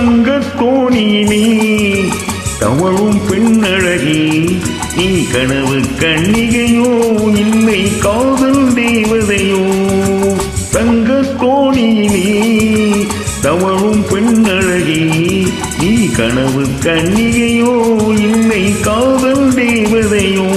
தங்கத் தோணியிலே தவழும் பெண்ணழகி நீ கனவு கண்ணிகையோ இல்லை காதல் தேவதையோ தங்கத் தோணியிலே தவழும் பெண்ணழகி நீ கனவு கண்ணிகையோ இல்லை காதல் தேவதையோ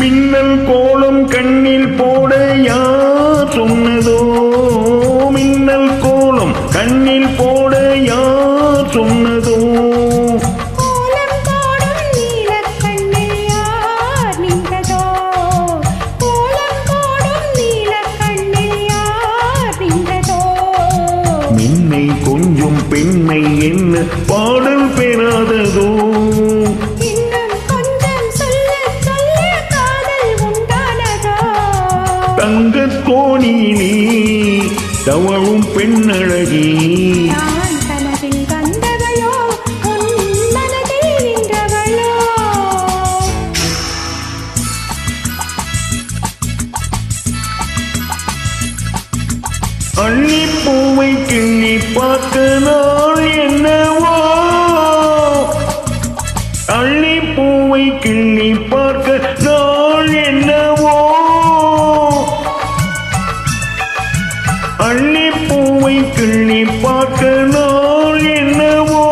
மின்னல் கோலம் கண்ணில் போட யார் சொன்னதோ மின்னல் கோலம் கண்ணில் போட யார் சொன்னதோ மின்னை கொஞ்சம் பெண்மை என்ன பாடல் பெறாததோ தங்கத் கோணியிலே தவழும் பெண்ணழகி நான் கனவில் வந்தவளோ உன் மனதில் நின்றவளோ அள்ளிப்பூவை கிள்ளி பார்க்க நாள் என்னவோ அள்ளிப்பூவை கிள்ளி பார்க்க நாள் என்னவோ அள்ளிப்பூவை கிள்ளி பார்க்க நாள் என்னவோ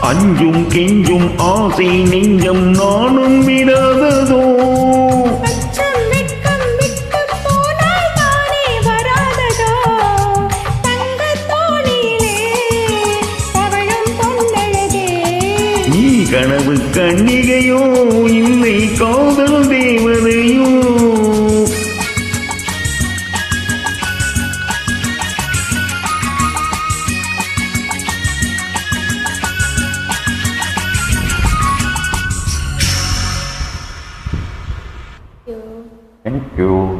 அஞ்சும் கெஞ்சும் ஆசை நெஞ்சம் நானும் விடாததோ நீ கனவு கண்ணிகையோ இல்லை காதல் தேவதையோ Thank you.